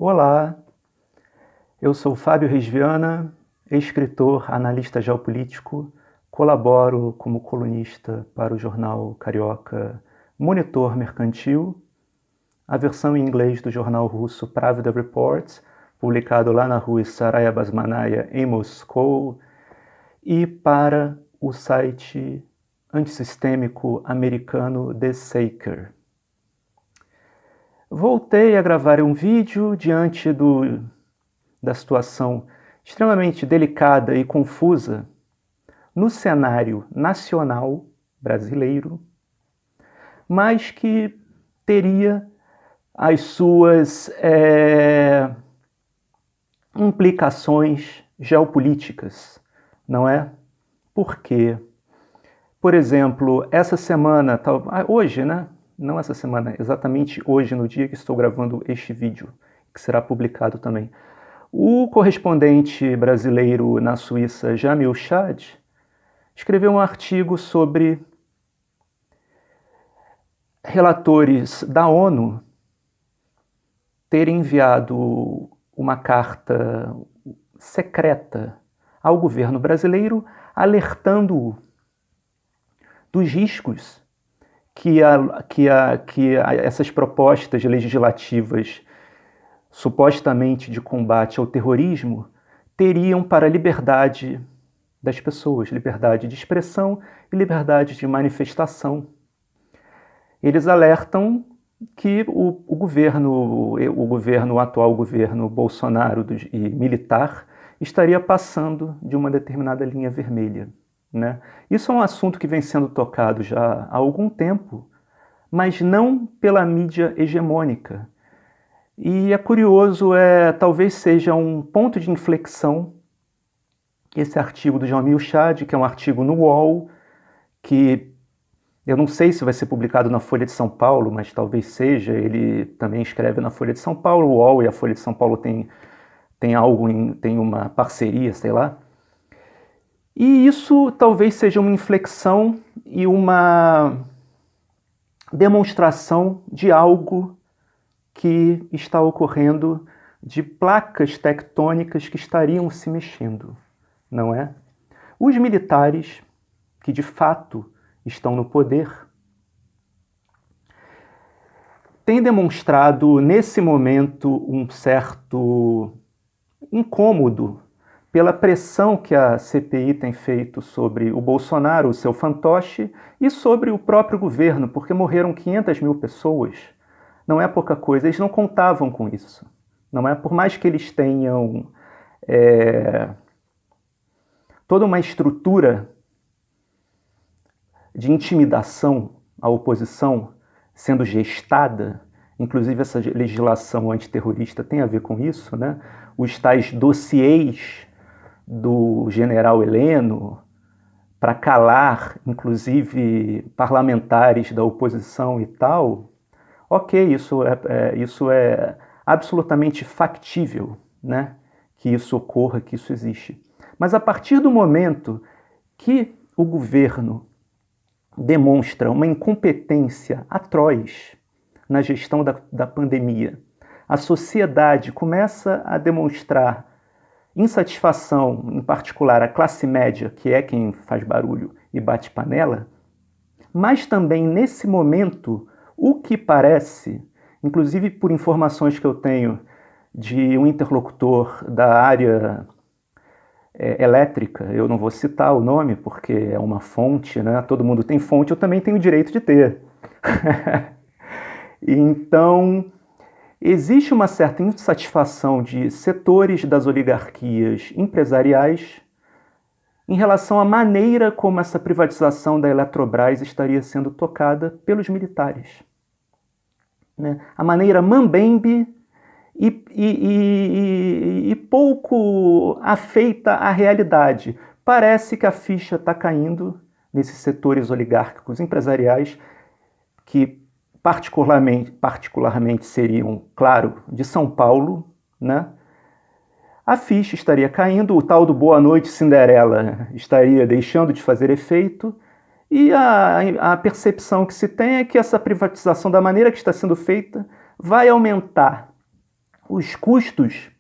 Olá, eu sou Fábio Reis Viana, escritor, analista geopolítico, colaboro como colunista para o jornal carioca Monitor Mercantil, a versão em inglês do jornal russo Pravda Report, publicado lá na rua Saraya Basmanaya, em Moscou, e para o site antissistêmico americano The Saker. Voltei a gravar um vídeo diante da situação extremamente delicada e confusa no cenário nacional brasileiro, mas que teria as suas implicações geopolíticas, não é? Por quê? Por exemplo, essa semana, hoje, né? Não essa semana, exatamente hoje, no dia que estou gravando este vídeo, que será publicado também. O correspondente brasileiro na Suíça, Jamil Chad, escreveu um artigo sobre relatores da ONU terem enviado uma carta secreta ao governo brasileiro, alertando-o dos riscos que essas propostas legislativas supostamente de combate ao terrorismo teriam para a liberdade das pessoas, liberdade de expressão e liberdade de manifestação. Eles alertam que o atual governo Bolsonaro e militar estaria passando de uma determinada linha vermelha, né? Isso é um assunto que vem sendo tocado já há algum tempo, mas não pela mídia hegemônica. E é curioso, talvez seja um ponto de inflexão esse artigo do Jamil Chad, que é um artigo no UOL, que eu não sei se vai ser publicado na Folha de São Paulo, mas talvez seja. Ele também escreve na Folha de São Paulo. O UOL e a Folha de São Paulo tem uma parceria, sei lá. E isso talvez seja uma inflexão e uma demonstração de algo que está ocorrendo, de placas tectônicas que estariam se mexendo, não é? Os militares, que de fato estão no poder, têm demonstrado nesse momento um certo incômodo pela pressão que a CPI tem feito sobre o Bolsonaro, o seu fantoche, e sobre o próprio governo, porque morreram 500 mil pessoas. Não é pouca coisa, eles não contavam com isso. Não é? Por mais que eles tenham toda uma estrutura de intimidação à oposição sendo gestada, inclusive essa legislação antiterrorista tem a ver com isso, né? Os tais dossiês do general Heleno para calar, inclusive, parlamentares da oposição e tal. Ok, isso é absolutamente factível, né? Que isso ocorra, que isso existe. Mas a partir do momento que o governo demonstra uma incompetência atroz na gestão da pandemia, a sociedade começa a demonstrar insatisfação, em particular a classe média, que é quem faz barulho e bate panela, mas também nesse momento, o que parece, inclusive por informações que eu tenho de um interlocutor da área elétrica, eu não vou citar o nome porque é uma fonte, né? Todo mundo tem fonte, eu também tenho o direito de ter. Então, existe uma certa insatisfação de setores das oligarquias empresariais em relação à maneira como essa privatização da Eletrobras estaria sendo tocada pelos militares, né? A maneira mambembe e pouco afeita à realidade. Parece que a ficha está caindo nesses setores oligárquicos empresariais que particularmente seriam, claro, de São Paulo, né? A ficha estaria caindo, o tal do Boa Noite Cinderela estaria deixando de fazer efeito, e a percepção que se tem é que essa privatização, da maneira que está sendo feita, vai aumentar os custos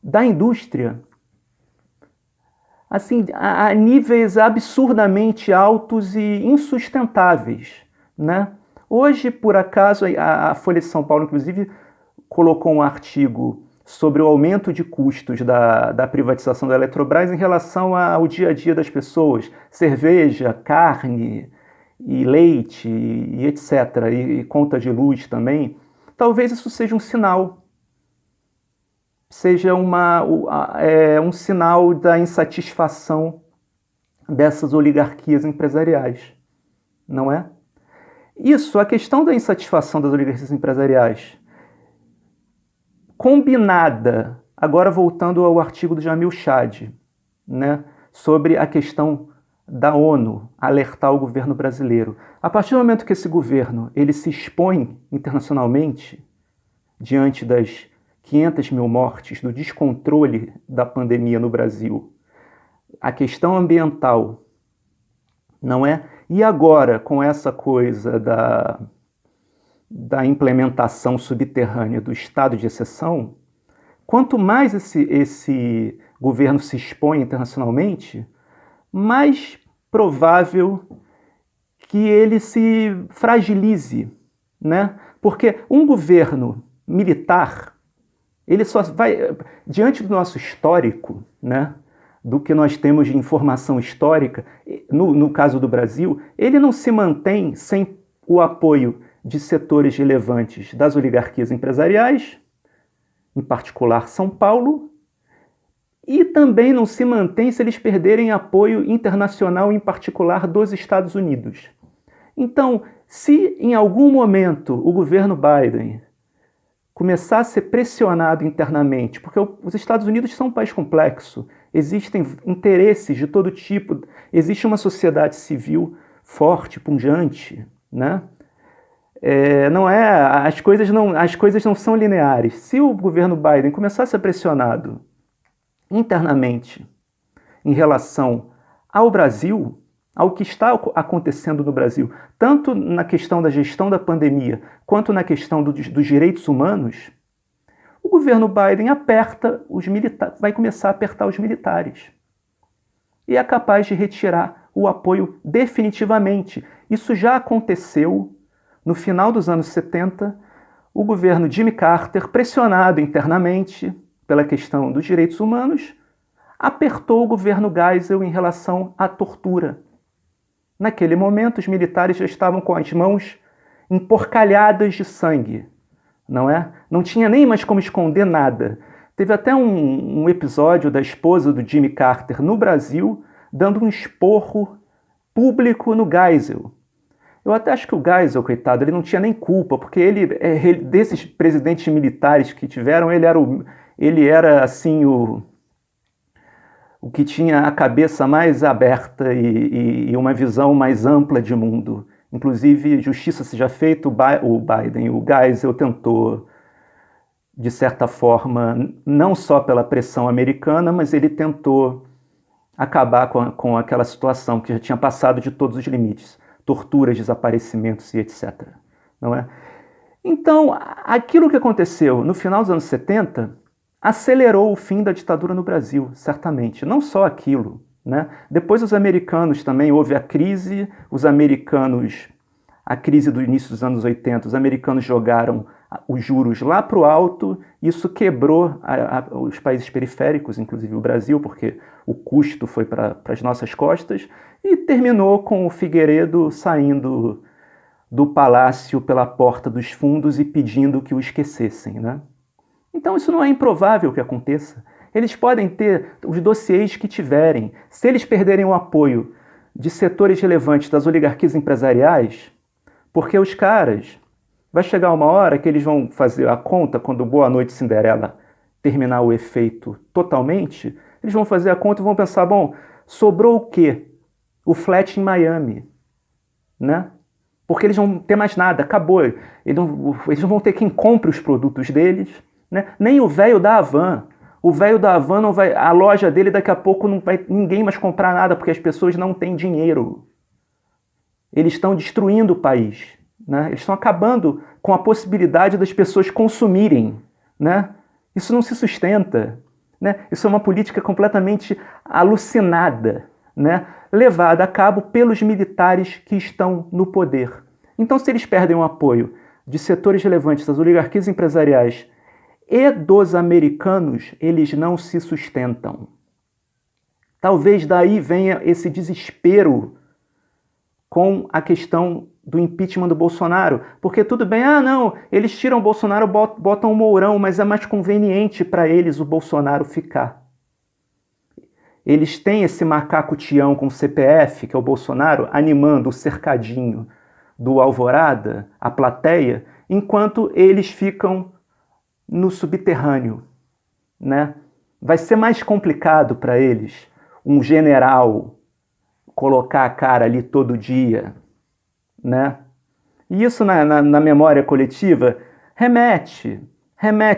da indústria assim, a níveis absurdamente altos e insustentáveis, né? Hoje, por acaso, a Folha de São Paulo, inclusive, colocou um artigo sobre o aumento de custos da privatização da Eletrobras em relação ao dia a dia das pessoas, cerveja, carne e leite e etc., e conta de luz também. Talvez isso seja um sinal, seja um sinal da insatisfação dessas oligarquias empresariais, não é? Isso, a questão da insatisfação das oligarquias empresariais, combinada, agora voltando ao artigo do Jamil Chad, né, sobre a questão da ONU alertar o governo brasileiro. A partir do momento que esse governo ele se expõe internacionalmente diante das 500 mil mortes, do descontrole da pandemia no Brasil, a questão ambiental, não é? E agora, com essa coisa da implementação subterrânea do estado de exceção, quanto mais esse governo se expõe internacionalmente, mais provável que ele se fragilize, né? Porque um governo militar, ele só vai, diante do nosso histórico, né, do que nós temos de informação histórica, no caso do Brasil, ele não se mantém sem o apoio de setores relevantes das oligarquias empresariais, em particular São Paulo, e também não se mantém se eles perderem apoio internacional, em particular dos Estados Unidos. Então, se em algum momento o governo Biden começar a ser pressionado internamente, porque os Estados Unidos são um país complexo, existem interesses de todo tipo, existe uma sociedade civil forte, pujante, né? As coisas não são lineares. Se o governo Biden começar a ser pressionado internamente em relação ao Brasil, ao que está acontecendo no Brasil, tanto na questão da gestão da pandemia, quanto na questão dos direitos humanos, o governo Biden vai começar a apertar os militares. E é capaz de retirar o apoio definitivamente. Isso já aconteceu no final dos anos 70, o governo Jimmy Carter, pressionado internamente pela questão dos direitos humanos, apertou o governo Geisel em relação à tortura. Naquele momento, os militares já estavam com as mãos emporcalhadas de sangue, não é? Não tinha nem mais como esconder nada. Teve até um episódio da esposa do Jimmy Carter no Brasil, dando um esporro público no Geisel. Eu até acho que o Geisel, coitado, ele não tinha nem culpa, porque desses presidentes militares que tiveram, ele era assim, o que tinha a cabeça mais aberta e uma visão mais ampla de mundo. Inclusive, justiça seja feita, o Biden, o Geisel tentou, de certa forma, não só pela pressão americana, mas ele tentou acabar com aquela situação que já tinha passado de todos os limites. Torturas, desaparecimentos e etc. Não é? Então, aquilo que aconteceu no final dos anos 70 acelerou o fim da ditadura no Brasil, certamente. Não só aquilo, né? Depois os americanos também, houve a crise do início dos anos 80, os americanos jogaram os juros lá para o alto, isso quebrou os países periféricos, inclusive o Brasil, porque o custo foi para as nossas costas, e terminou com o Figueiredo saindo do palácio pela porta dos fundos e pedindo que o esquecessem, né? Então isso não é improvável que aconteça. Eles podem ter os dossiês que tiverem. Se eles perderem o apoio de setores relevantes das oligarquias empresariais, porque os caras, vai chegar uma hora que eles vão fazer a conta, quando Boa Noite Cinderela terminar o efeito totalmente, eles vão fazer a conta e vão pensar, bom, sobrou o quê? O flat em Miami, né? Porque eles não ter mais nada, acabou. Eles não vão ter quem compre os produtos deles, né? Nem o velho da Havan. O velho da Havan não vai. A loja dele daqui a pouco não vai ninguém mais comprar nada, porque as pessoas não têm dinheiro. Eles estão destruindo o país, né? Eles estão acabando com a possibilidade das pessoas consumirem, né? Isso não se sustenta, né? Isso é uma política completamente alucinada, né? Levada a cabo pelos militares que estão no poder. Então, se eles perdem o apoio de setores relevantes das oligarquias empresariais e dos americanos, eles não se sustentam. Talvez daí venha esse desespero com a questão do impeachment do Bolsonaro, porque tudo bem, não, eles tiram o Bolsonaro, botam o Mourão, mas é mais conveniente para eles o Bolsonaro ficar. Eles têm esse macaco Tião com CPF, que é o Bolsonaro, animando o cercadinho do Alvorada, a plateia, enquanto eles ficam no subterrâneo, né? Vai ser mais complicado para eles um general colocar a cara ali todo dia, né? E isso na memória coletiva remete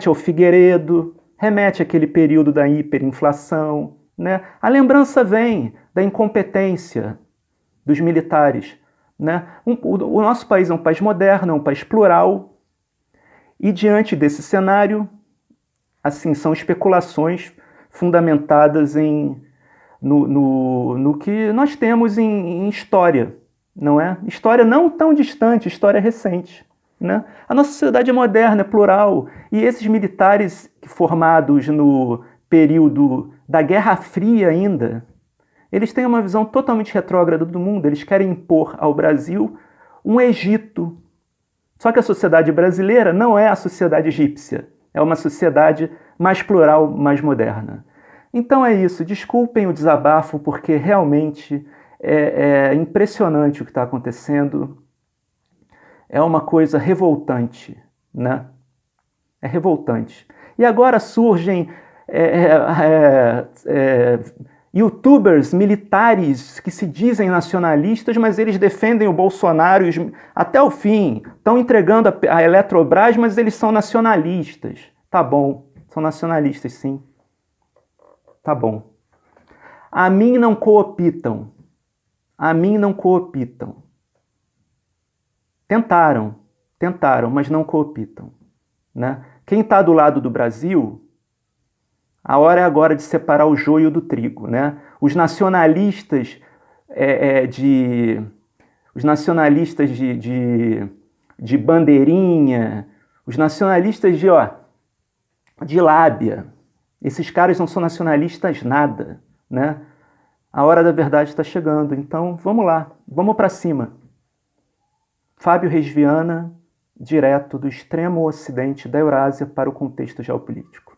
ao Figueiredo, remete àquele período da hiperinflação, né? A lembrança vem da incompetência dos militares, né? O nosso país é um país moderno, é um país plural, e diante desse cenário, assim, são especulações fundamentadas no que nós temos em história, não é? História não tão distante, história recente, né? A nossa sociedade é moderna, é plural, e esses militares formados no período da Guerra Fria ainda, eles têm uma visão totalmente retrógrada do mundo, eles querem impor ao Brasil um Egito. Só que a sociedade brasileira não é a sociedade egípcia, é uma sociedade mais plural, mais moderna. Então é isso, desculpem o desabafo, porque realmente é impressionante o que está acontecendo, é uma coisa revoltante, né? É revoltante. E agora surgem youtubers militares que se dizem nacionalistas, mas eles defendem o Bolsonaro até o fim. Estão entregando a Eletrobras, mas eles são nacionalistas. Tá bom, são nacionalistas sim. Tá bom. A mim não cooptam. A mim não cooptam. Tentaram, mas não cooptam, né? Quem está do lado do Brasil, a hora é agora de separar o joio do trigo, né? Os nacionalistas de bandeirinha, os nacionalistas de lábia, esses caras não são nacionalistas nada, né? A hora da verdade está chegando, então vamos lá, vamos para cima. Fábio Reis Viana, direto do extremo ocidente da Eurásia para o contexto geopolítico.